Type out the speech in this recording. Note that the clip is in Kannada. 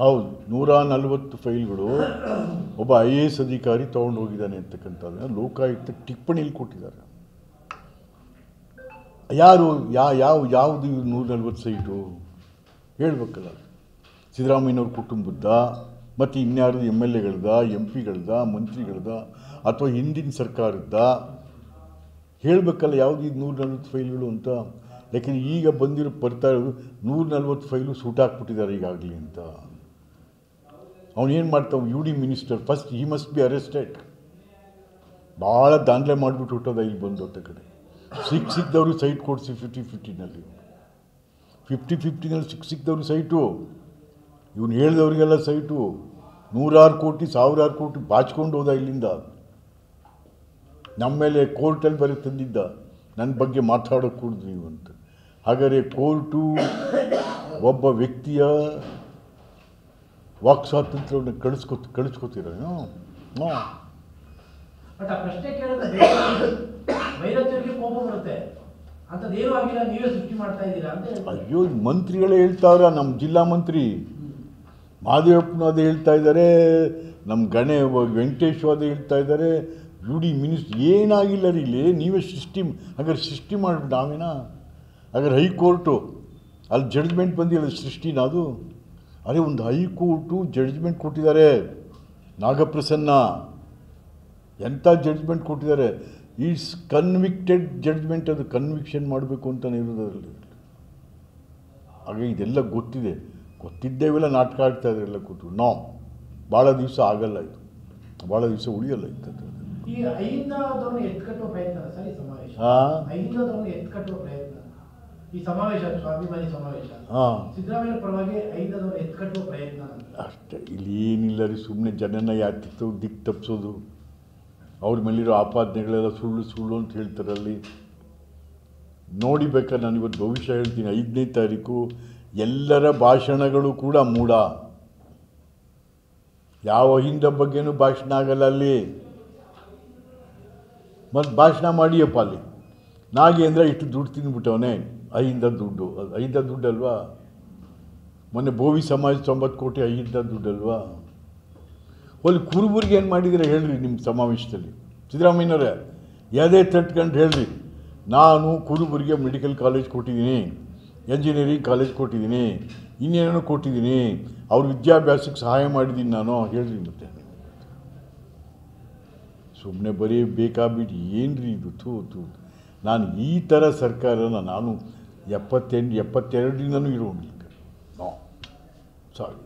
ಹೌದು, 140 ಫೈಲ್ಗಳು ಒಬ್ಬ IAS ಅಧಿಕಾರಿ ತೊಗೊಂಡು ಹೋಗಿದ್ದಾನೆ ಅಂತಕ್ಕಂಥದ್ದನ್ನು ಲೋಕಾಯುಕ್ತ ಟಿಪ್ಪಣಿಯಲ್ಲಿ ಕೊಟ್ಟಿದ್ದಾರೆ. ಯಾರು ಯಾವುದು 140 ಸೈಟು ಹೇಳ್ಬೇಕಲ್ಲ. ಸಿದ್ದರಾಮಯ್ಯನವ್ರ ಕುಟುಂಬದ ಮತ್ತು ಇನ್ಯಾರು MLAಗಳದ, MP ಗಳದ, ಮಂತ್ರಿಗಳದ ಅಥವಾ ಹಿಂದಿನ ಸರ್ಕಾರದ ಹೇಳಬೇಕಲ್ಲ ಯಾವುದು ಇದು 140 ಫೈಲ್ಗಳು ಅಂತ. ಯಾಕೆಂದರೆ ಈಗ ಬರ್ತಾ ಇರೋದು 140 ಫೈಲು ಸೂಟಾಕ್ಬಿಟ್ಟಿದ್ದಾರೆ ಈಗಾಗಲೇ ಅಂತ. ಅವನೇನು ಮಾಡ್ತಾವೆ UD minister first he must be arrested. ಭಾಳ ದಾಂಧಲೆ ಮಾಡಿಬಿಟ್ಟು ಹುಟ್ಟೋದ ಇಲ್ಲಿ ಬಂದು ಅಂತ ಕಡೆ ಸಿಕ್ಕಿದವರು ಸೈಟ್ ಕೊಡಿಸಿ 50-50ನಲ್ಲಿ 50-50ನಲ್ಲಿ ಸಿಕ್ಕಿದವ್ರಿಗೆ ಸೈಟು, ಇವನು ಹೇಳಿದವ್ರಿಗೆಲ್ಲ ಸೈಟು 100 ಕೋಟಿ 1000 ಕೋಟಿ ಬಾಚ್ಕೊಂಡು ಹೋದ ಇಲ್ಲಿಂದ. ನಮ್ಮ ಮೇಲೆ ಕೋರ್ಟಲ್ಲಿ ಬರೀ ತಂದಿದ್ದ ನನ್ನ ಬಗ್ಗೆ ಮಾತಾಡೋಕೆ ಕೂಡಿದ್ರು ನೀವು ಅಂತ. ಹಾಗಾದರೆ ಕೋರ್ಟು ಒಬ್ಬ ವ್ಯಕ್ತಿಯ ವಾಕ್ ಸ್ವಾತಂತ್ರ್ಯವನ್ನು ಕಳಿಸ್ಕೊತೀರೇನು? ಅಯ್ಯೋ, ಮಂತ್ರಿಗಳೇ ಹೇಳ್ತಾವ್ರ, ನಮ್ಮ ಜಿಲ್ಲಾ ಮಂತ್ರಿ ಮಹದೇವಪ್ಪನೂ ಅದೇ ಹೇಳ್ತಾ ಇದ್ದಾರೆ, ನಮ್ಮ ವೆಂಕಟೇಶು ಅದೇ ಹೇಳ್ತಾ ಇದ್ದಾರೆ, UD ಮಿನಿಸ್ಟರ್ ಏನಾಗಿಲ್ಲ ರೀ ಇಲ್ಲಿ. ನೀವೇ ಹಾಗಾದ್ರೆ ಸೃಷ್ಟಿ ಮಾಡಿಬಿಟ್ಟು ನಾವೇನಾ? ಹಾಗಾದ್ರೆ ಹೈಕೋರ್ಟು ಅಲ್ಲಿ ಜಡ್ಜ್ಮೆಂಟ್ ಬಂದಿಲ್ಲ, ಸೃಷ್ಟಿನ ಅದು? ಅದೇ ಒಂದು ಹೈಕೋರ್ಟು ಜಡ್ಜ್ಮೆಂಟ್ ಕೊಟ್ಟಿದ್ದಾರೆ. ನಾಗಪ್ರಸನ್ನ ಎಂಥ ಜಡ್ಜ್ಮೆಂಟ್ ಕೊಟ್ಟಿದ್ದಾರೆ. ಈಸ್ ಕನ್ವಿಕ್ಟೆಡ್ ಜಡ್ಜ್ಮೆಂಟ್, ಅದು ಕನ್ವಿಕ್ಷನ್ ಮಾಡಬೇಕು ಅಂತಲೇ ಇರೋದು ಅದರಲ್ಲಿ. ಹಾಗೆ ಇದೆಲ್ಲ ಗೊತ್ತಿದ್ದೇ ಇವೆಲ್ಲ ನಾಟಕ ಆಡ್ತಾ ಇದ್ದಾರೆ ಎಲ್ಲ ಕೂತು. ಭಾಳ ದಿವಸ ಆಗಲ್ಲ ಇದು, ಭಾಳ ದಿವಸ ಉಳಿಯಲ್ಲ ಇತ್ತು. ಅಷ್ಟೇ, ಇಲ್ಲಿ ಏನಿಲ್ಲ ರೀ. ಸುಮ್ಮನೆ ಜನನ ಯಾಕೆ ದಿಕ್ಕು ತಪ್ಪಿಸೋದು, ಅವ್ರ ಮೇಲಿರೋ ಆಪಾದನೆಗಳೆಲ್ಲ ಸುಳ್ಳು ಅಂತ ಹೇಳ್ತಾರಲ್ಲಿ. ನೋಡಿ ಬೇಕಾದ್ರೆ ನಾನು ಇವತ್ತು ಭವಿಷ್ಯ ಹೇಳ್ತೀನಿ. 5ನೇ ತಾರೀಕು ಎಲ್ಲರ ಭಾಷಣಗಳು ಕೂಡ ಮೂಢ. ಯಾವ ಹಿಂದ ಬಗ್ಗೆನೂ ಭಾಷಣ ಆಗಲ್ಲ ಅಲ್ಲಿ. ಮತ್ತು ಭಾಷಣ ಮಾಡಿಯಪ್ಪ ಅಲ್ಲಿ ನಾಗೇಂದ್ರ ಇಷ್ಟು ದುಡ್ಡು ತಿಂದ್ಬಿಟ್ಟವನೇ, ಅಹಿಂದ ದುಡ್ಡು ಅಲ್ವಾ? ಮೊನ್ನೆ ಬೋವಿ ಸಮಾಜ 90 ಕೋಟಿ ಅಹಿಂದ ದುಡ್ಡಲ್ವಾ? ಅಲ್ಲಿ ಕುರುಬರಿಗೆ ಏನು ಮಾಡಿದರೆ ಹೇಳ್ರಿ ನಿಮ್ಮ ಸಮಾವೇಶದಲ್ಲಿ. ಸಿದ್ದರಾಮಯ್ಯನವರೇ ಯಾವುದೇ ತಟ್ಕೊಂಡು ಹೇಳ್ರಿ, ನಾನು ಕುರುಬರಿಗೆ ಮೆಡಿಕಲ್ ಕಾಲೇಜ್ ಕೊಟ್ಟಿದ್ದೀನಿ, ಎಂಜಿನಿಯರಿಂಗ್ ಕಾಲೇಜ್ ಕೊಟ್ಟಿದ್ದೀನಿ, ಇನ್ನೇನೋ ಕೊಟ್ಟಿದ್ದೀನಿ, ಅವ್ರ ವಿದ್ಯಾಭ್ಯಾಸಕ್ಕೆ ಸಹಾಯ ಮಾಡಿದ್ದೀನಿ ನಾನು, ಹೇಳ್ರಿ. ಮತ್ತೆ ಸುಮ್ಮನೆ ಬರೀ ಬೇಕಾಗ್ಬಿಟ್ಟು ಏನು ರೀ ಇದು? ನಾನು ಈ ಥರ ಸರ್ಕಾರನ ನಾನು 72ರಿಂದನೂ ಇರೋಂಗಿಲ್ಲ. ಸಾರಿ.